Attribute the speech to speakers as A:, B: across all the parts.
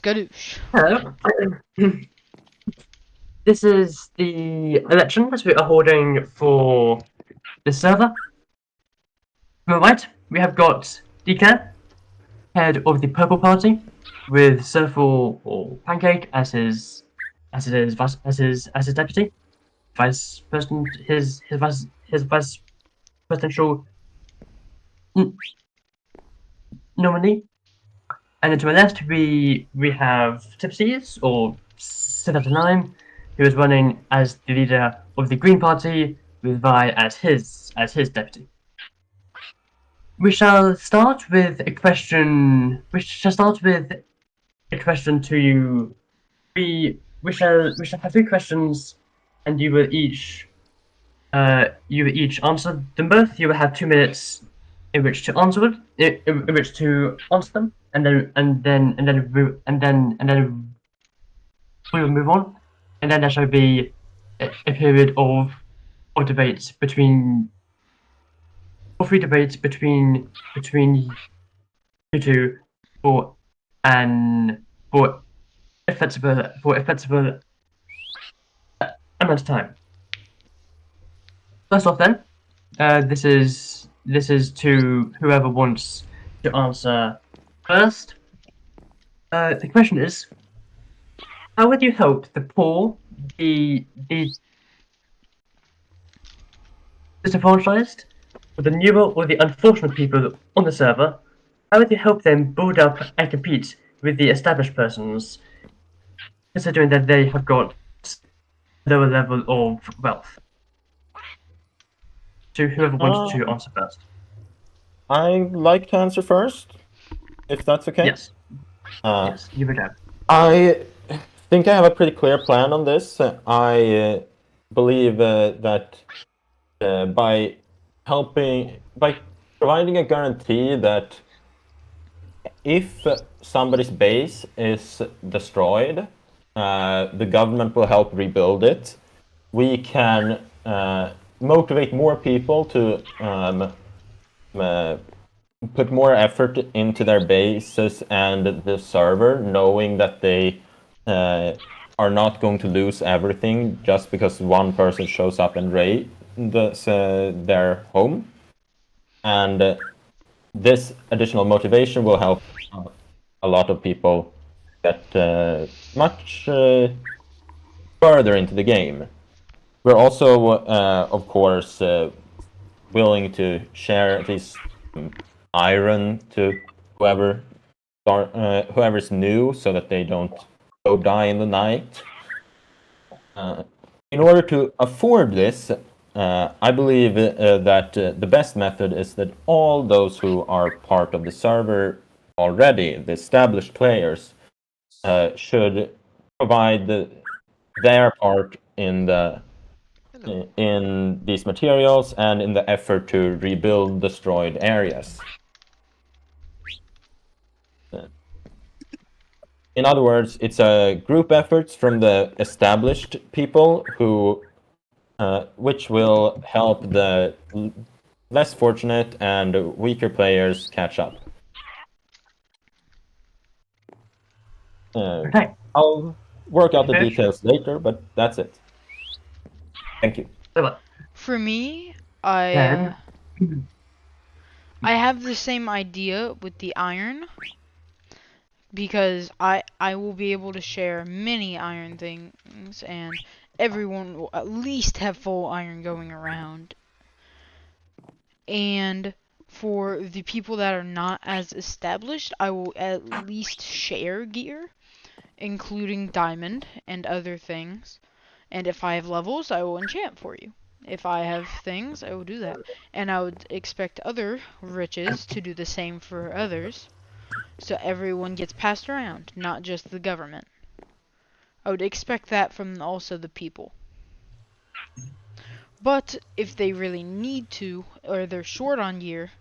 A: Skadoosh.
B: Hello. This is the election that we are holding for the server. To my right, we have got Decan, head of the Purple Party, with Surfall or Pancake as his deputy, vice president, his vice presidential nominee. And then to my left, we have Tipsies or 7 who is running as the leader of the Green Party, with Vi as his deputy. We shall start with a question. We shall start with a question to you. We shall have 3 questions, and you will each answer them both. You will have 2 minutes in which to answer it, in which to answer them, and then we will move on, and then there shall be a period of debates between, or 3 debates between you two for an for a amount of time. First off, then, this is to whoever wants to answer first. The question is, how would you help the poor, the disenfranchised, or the newer or the unfortunate people on the server? How would you help them build up and compete with the established persons, considering that they have got lower level of wealth? To whoever wants to answer first.
C: I'd like to answer first, if that's okay.
B: Yes. Yes, you begin.
C: I think I have a pretty clear plan on this. I believe that by providing a guarantee that if somebody's base is destroyed, the government will help rebuild it. We can motivate more people to put more effort into their bases and the server, knowing that they are not going to lose everything just because one person shows up and raids their home. And this additional motivation will help a lot of people get much further into the game. We're also, of course, willing to share this iron to whoever's new, so that they don't go die in the night. In order to afford this, I believe that the best method is that all those who are part of the server already, the established players, should provide their part in these materials and in the effort to rebuild destroyed areas. In other words, it's a group effort from the established people who, which will help the less fortunate and weaker players catch up.
B: Okay.
C: I'll work out the details later, but that's it. Thank you.
A: For me, I have the same idea with the iron, because I will be able to share many iron things, and everyone will at least have full iron going around. And for the people that are not as established, I will at least share gear, including diamond and other things. And if I have levels, I will enchant for you. If I have things, I will do that. And I would expect other riches to do the same for others, so everyone gets passed around, not just the government. I would expect that from also the people. But if they really need to, or they're short on gear,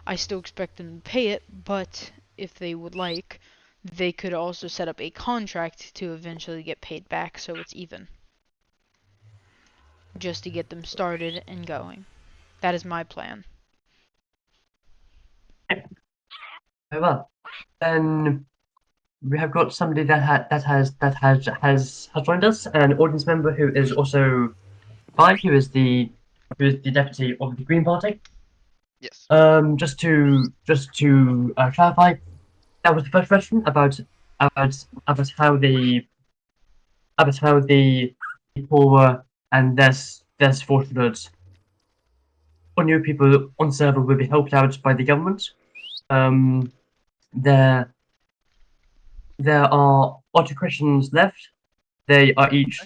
A: I still expect them to pay it, but if they would like, they could also set up a contract to eventually get paid back, so it's even. Just to get them started and going. That is my plan.
B: Very well. Then we have got somebody that has joined us, an audience member who is also Vi, who is the deputy of the Green Party.
D: Yes.
B: Just to clarify, that was the first question about how the poor and less fortunate or new people on server will be helped out by the government. There are 2 questions left. They are each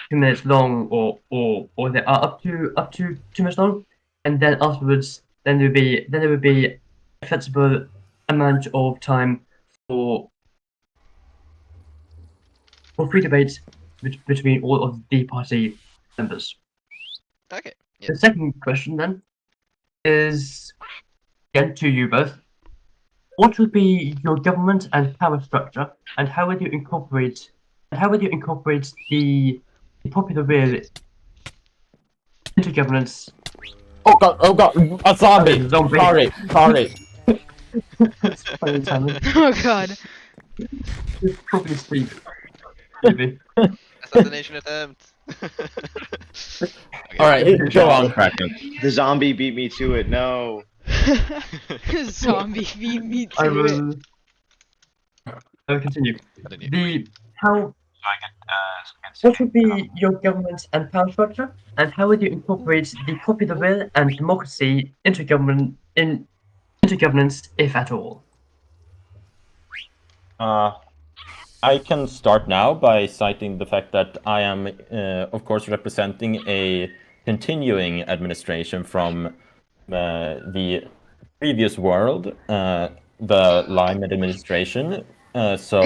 B: 2 minutes long, or they are up to 2 minutes long, and then afterwards, there will be a flexible amount of time for free debate between all of the party members.
D: Okay.
B: The second question then is again to you both. What would be your government and power structure, and how would you incorporate the popular will into governance?
C: Oh god, a zombie!
B: Zombie.
C: Sorry.
B: That's funny, Simon.
A: Oh god.
B: Just probably sleep. Maybe.
D: Assassination attempt.
C: Alright, go on, Kraken.
E: The zombie beat me to it. No.
A: Zombie beat me
B: I
A: to it.
B: will. I will continue.
D: Continue.
B: The how. What would be your government and power structure, and how would you incorporate the popular will and democracy into governance, if at all?
C: I can start now by citing the fact that I am, of course, representing a continuing administration from the previous world, the Lime administration. So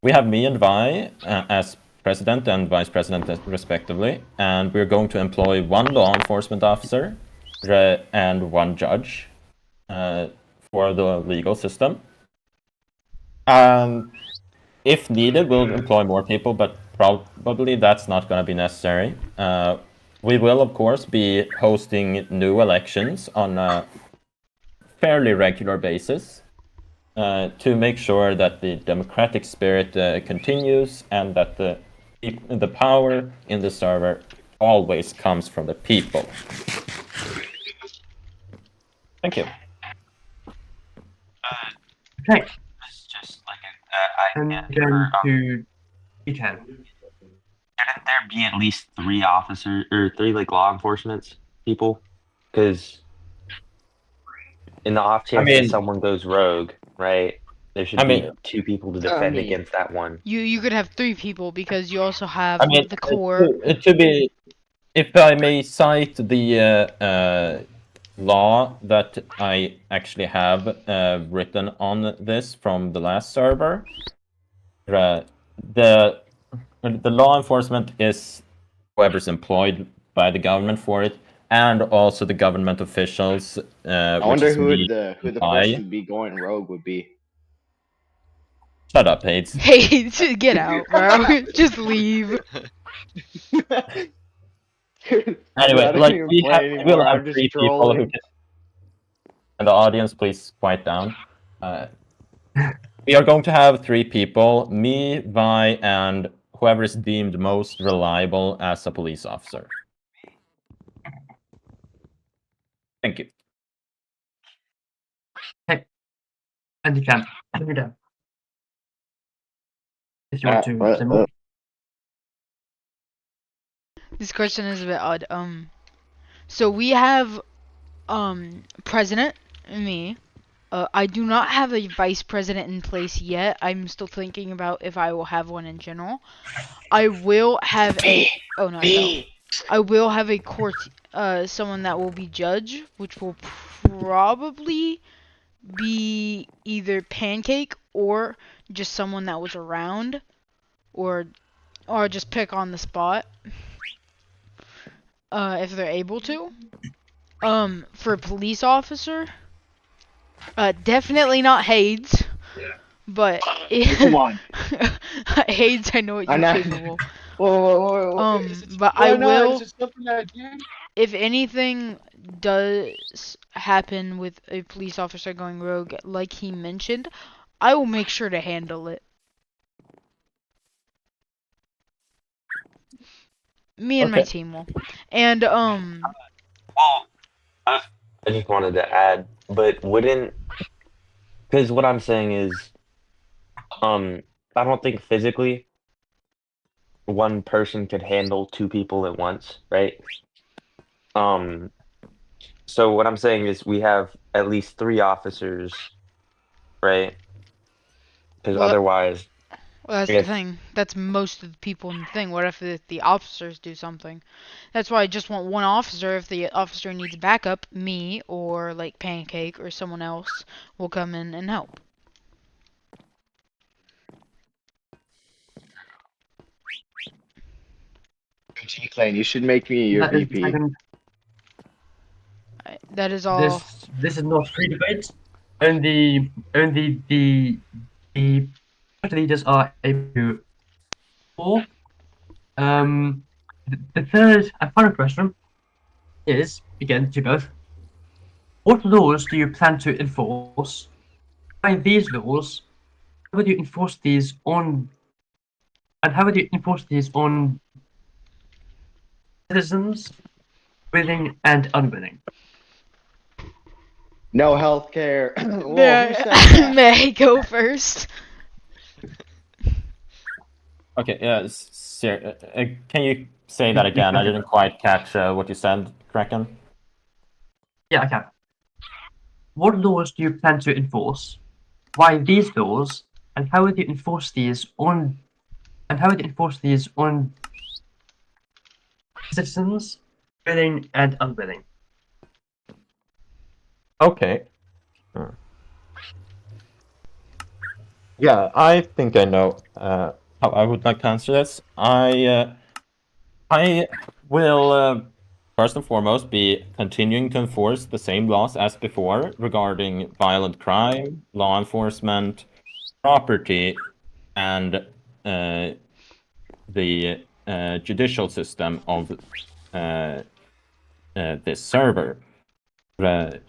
C: we have me and Vi as president and vice president respectively, and we're going to employ 1 law enforcement officer and 1 judge for the legal system. If needed, we'll employ more people, but probably that's not going to be necessary. We will, of course, be hosting new elections on a fairly regular basis to make sure that the democratic spirit continues and that the power in the server always comes from the people. Thank you.
B: Okay.
F: It's just like
B: I'm
F: I
B: going to. You can.
F: Shouldn't there be at least 3 officers or 3 like law enforcement people? Because in the off chance that someone goes rogue, right? There should be 2 people to defend against that one.
A: You could have 3 people because you also have the core.
C: To be, if I may cite the law that I actually have written on this from the last server, the law enforcement is whoever's employed by the government for it, and also the government officials.
E: I wonder who the person be going rogue would be.
C: Shut up, Hades.
A: Hey, just get out, bro. Just leave.
C: Anyway, like we will have 3 people who can. And the audience, please quiet down. We are going to have 3 people: me, Vi, and whoever is deemed most reliable as a police officer. Thank you.
B: Okay. And you can. Put me down. If you want to say more.
A: This question is a bit odd. So we have president, me. I do not have a vice president in place yet. I'm still thinking about if I will have one in general. I will have a. Oh no, I don't. I will have a court. Someone that will be judge, which will probably be either Pancake or just someone that was around, or just pick on the spot. If they're able to. For a police officer, definitely not Hades. But
E: Come on.
A: Hades, I know what you're capable.
E: Whoa.
A: But I will. If anything does happen with a police officer going rogue, like he mentioned, I will make sure to handle it. Me and my
C: Okay.
A: team will. And
F: Well, I just wanted to add, but wouldn't, because what I'm saying is, I don't think physically one person could handle two people at once, right? Um, so what I'm saying is we have at least three officers, right? Because
A: well,
F: otherwise,
A: that's the
F: if
A: thing. That's most of the people in the thing. What if the officers do something? That's why I just want one officer. If the officer needs backup, me or like Pancake or someone else will come in and help.
E: Clan, you should make me your
B: That is the
E: VP.
B: second.
A: That is all.
B: This is not free debate. Only the party leaders are able to. Or the third and final question is again to both. What laws do you plan to enforce? By these laws, how would you enforce these on? And how would you enforce these on citizens, willing and unwilling?
E: No healthcare. Whoa, who
A: May
E: said
A: I,
E: that?
A: may I go first?
C: Okay. Yeah. Can you say that again? I didn't quite catch what you said, Kraken.
B: Yeah, I can. What laws do you plan to enforce? Why these laws? And how would you enforce these on? And how would you enforce these on citizens, willing and unwilling?
C: Okay. Yeah, I think I know how I would like to answer this. I will first and foremost be continuing to enforce the same laws as before regarding violent crime, law enforcement, property, and the judicial system of this server. The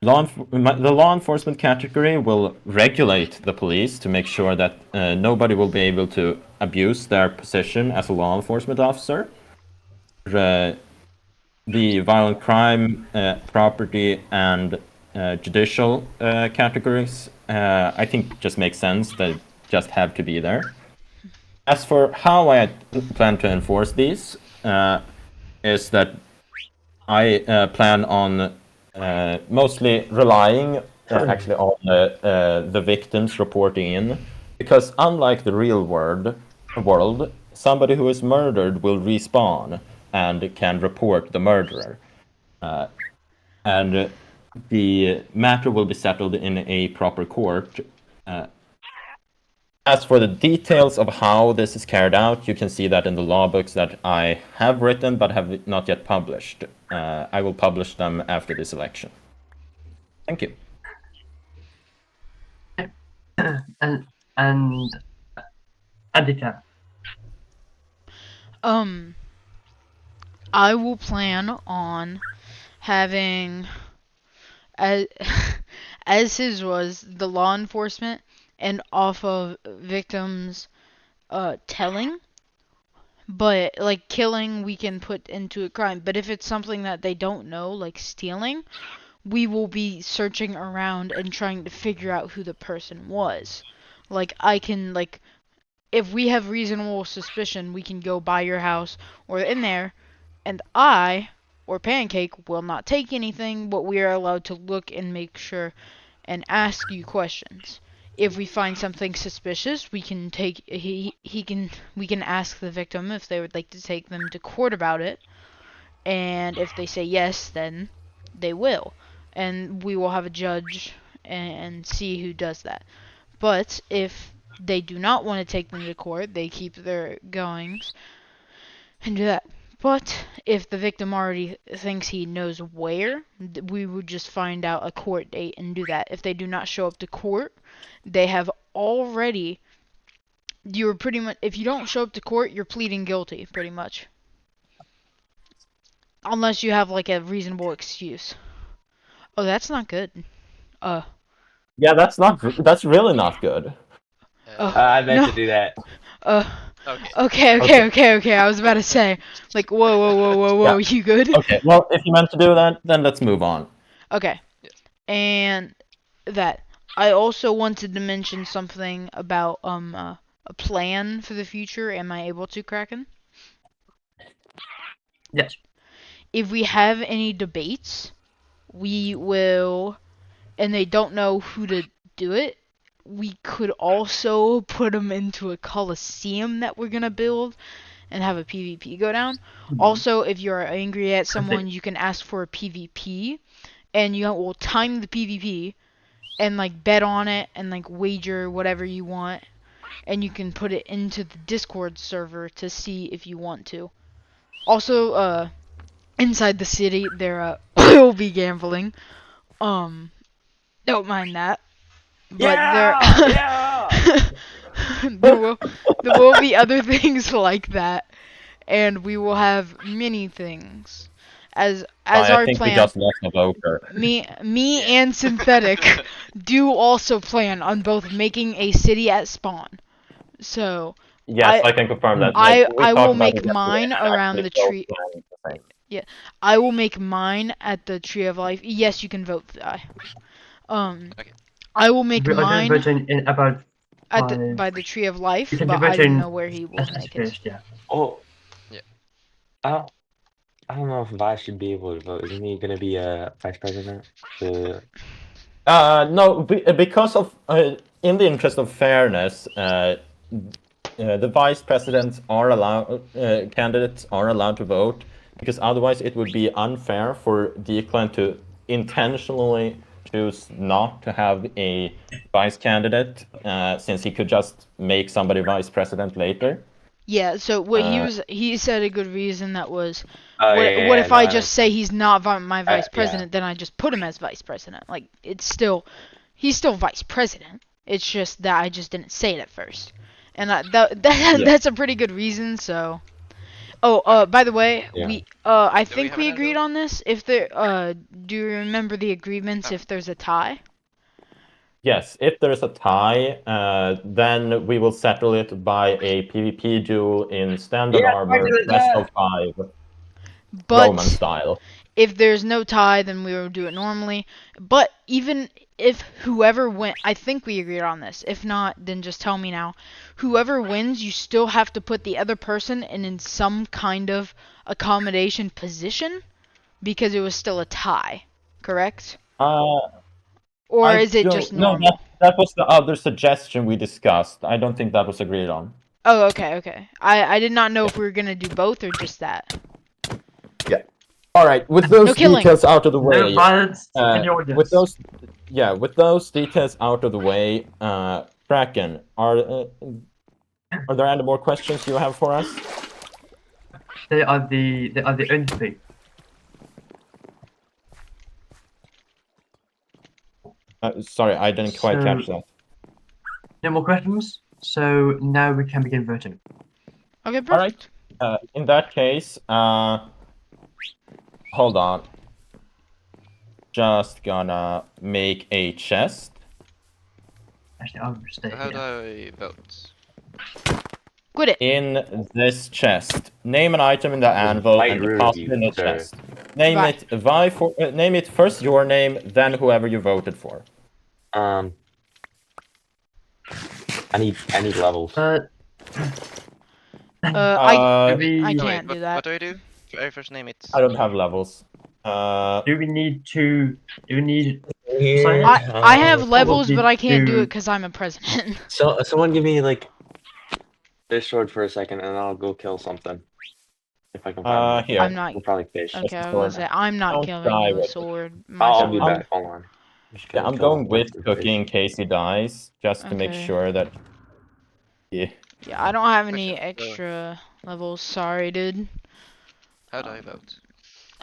C: law enforcement category will regulate the police to make sure that nobody will be able to abuse their position as a law enforcement officer. The violent crime, property, and judicial categories, I think just makes sense. They just have to be there. As for how I plan to enforce these, is that I plan on mostly relying actually on the victims reporting in, because unlike the real world, somebody who is murdered will respawn and can report the murderer, and the matter will be settled in a proper court. As for the details of how this is carried out, you can see that in the law books that I have written but have not yet published. I will publish them after this election. Thank you.
B: and and Aditya.
A: I will plan on having as as his was the law enforcement and off of victims telling, but like killing we can put into a crime, but if it's something that they don't know, like stealing, we will be searching around and trying to figure out who the person was. Like I can like if we have reasonable suspicion, we can go by your house or in there, and I or Pancake will not take anything, but we are allowed to look and make sure and ask you questions. If we find something suspicious, we can take he can we can ask the victim if they would like to take them to court about it, and if they say yes, then they will, and we will have a judge and see who does that. But if they do not want to take them to court, they keep their goings and do that. But if the victim already thinks he knows where, we would just find out a court date and do that. If they do not show up to court, they have already. You're pretty much. If you don't show up to court, you're pleading guilty, pretty much. Unless you have like a reasonable excuse. Oh, that's not good. Uh,
C: Yeah, that's really not good.
F: I meant
A: No.
F: to do that.
D: Okay.
A: Okay. I was about to say, like, whoa,
C: Yeah.
A: you good?
C: Okay, well, if you meant to do that, then let's move on.
A: Okay.
D: Yes.
A: And that I also wanted to mention something about a plan for the future. Am I able to, Kraken?
B: Yes.
A: If we have any debates, we will, and they don't know who to do it, we could also put them into a coliseum that we're gonna build and have a PvP go down. Also, if you're angry at someone, you can ask for a PvP, and you will time the PvP and like bet on it and like wager whatever you want, and you can put it into the Discord server to see if you want to. Also, inside the city there will be gambling. Don't mind that. But
F: Yeah.
A: there will be other things like that, and we will have many things as
C: I
A: our
C: think we
A: plan.
C: just lost a voter.
A: Me
D: Yeah.
A: and Synthetic do also plan on both making a city at spawn. So
C: Yes,
A: I
C: I can confirm that. We
A: I will
C: talked about
A: make
C: it yesterday,
A: mine
C: and
A: around
C: actually
A: the
C: both
A: tree.
C: planned the same.
A: Yeah, I will make mine at the Tree of Life. Yes, you can vote.
D: Okay.
A: I will make
B: We're going to
A: mine
B: vote in about
A: at
B: five.
A: by the Tree of
B: You
A: Life,
B: can
A: but
B: vote
A: I don't
B: in
A: know where he will
B: as
A: make it.
B: finished, yeah.
F: Oh.
D: Yeah.
F: I don't know if Vi should be able to vote. Isn't he gonna be a vice president?
C: No, because of in the interest of fairness, the vice presidents are allowed, candidates are allowed to vote, because otherwise it would be unfair for Declan to intentionally choose not to have a vice candidate, since he could just make somebody vice president later.
A: Yeah, so what he said a good reason that was,
F: Oh
A: what
F: yeah,
A: if
F: no,
A: I
F: I
A: just say
F: understand.
A: he's not my vice
F: Yeah.
A: president, then I just put him as vice president. Like, it's still, he's still vice president. It's just that I just didn't say it at first. And
C: Yeah.
A: that's a pretty good reason, so. Oh, by the way,
F: Yeah.
A: I
D: Do we
A: think
D: have
A: we
D: an
A: agreed
D: angle?
A: on this. If there, do you remember the agreements if there's a tie?
C: Yes, if there's a tie, then we will settle it by a PvP duel in standard armor, best of 5, Roman
A: But
C: style.
A: if there's no tie, then we will do it normally. But even if whoever win, I think we agreed on this. If not, then just tell me now. Whoever wins, you still have to put the other person in some kind of accommodation position because it was still a tie, correct?
C: Uh,
A: Or
C: I
A: is it just
C: don't. No,
A: normal?
C: that was the other suggestion we discussed. I don't think that was agreed on.
A: Oh, okay. I did not know if we were gonna do both or just that.
C: All right, with those
A: No killing.
C: details out of the way,
B: No violence in the
C: with
B: audience.
C: those details out of the way, Kraken, are there any more questions you have for us?
B: They are the only thing.
C: Sorry, I didn't quite catch that.
B: No more questions. So now we can begin voting.
A: Okay,
C: All right.
A: perfect.
C: In that case, hold on. Just gonna make a chest.
B: Actually, I'll stay
D: So how do
B: here.
D: I vote?
A: Quit it.
C: In this chest, name an item in the anvil
F: Might
C: and
F: rude of
C: deposit
F: you,
C: it in the
F: sir.
C: chest. Name
A: Vi.
C: it name it first your name, then whoever you voted for.
F: I need levels.
A: I
B: Do we,
A: I
D: Oh wait,
A: can't do that.
D: what do I do? I first name it.
C: I don't have levels.
B: do we need to? Do we need?
A: I have levels,
B: need
A: but I can't do
B: to-
A: it because I'm a president.
F: So someone give me like this sword for a second, and I'll go kill something. If I can find one.
C: Here.
A: I'm not.
F: We'll probably fish.
A: Okay, I was
C: sword.
A: gonna say I'm not
C: Don't
A: killing
C: die
A: you with
C: with it.
A: sword. My
F: I'll
A: sword.
F: be back. Hold on.
C: Yeah, I'm going with cooking in case he dies, just to make
A: Okay.
C: sure that. Yeah.
A: Yeah, I don't have any
D: Okay, so-
A: extra levels. Sorry, dude.
D: How do I vote?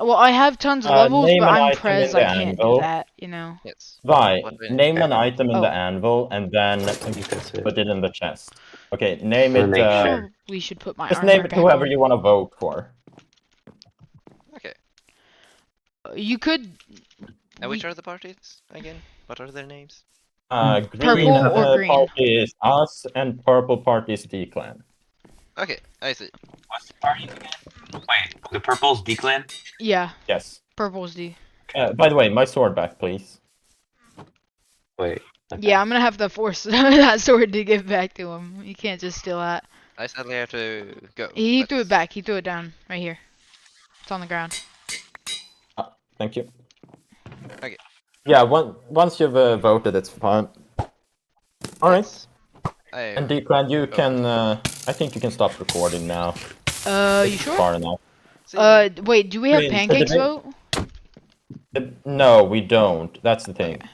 A: Well, I have tons of levels,
C: Name
A: but
C: an
A: I'm
C: item
A: prez.
C: in the
A: I can't do
C: anvil.
A: that. You know.
D: Yes.
C: Vi,
D: What do I
C: name
D: name?
C: an item in
A: Oh.
C: the anvil and then
F: I think that's it.
C: put it in the chest. Okay, name
F: Wanna
C: it.
F: make sure.
A: We should put my
C: Just
A: armor
C: name it
A: back
C: whoever
A: on.
C: you want to vote for.
D: Okay.
A: You could.
D: And which are the parties again? What are their names?
C: Green
A: Purple or green?
C: party is us, and purple party is D-Clan.
D: Okay, I see.
F: What's the party again? Wait, the purple's D-Clan?
A: Yeah,
C: Yes.
A: purple's D.
C: By the way, my sword back, please.
F: Wait. Okay.
A: Yeah, I'm gonna have to force that sword to give back to him. You can't just steal that.
D: I sadly have to go.
A: He
D: but-
A: threw it back. He threw it down right here. It's on the ground.
C: Thank you.
D: Okay.
C: Yeah, once you've voted, it's fine. All right.
D: Yes.
C: And D-Clan, you can. I think you can stop recording now.
A: You
C: It's
A: sure?
C: far enough.
A: Wait, do we have
C: Green,
A: pancakes
C: the debate-
A: vote?
C: No, we don't. That's the thing.
A: Okay.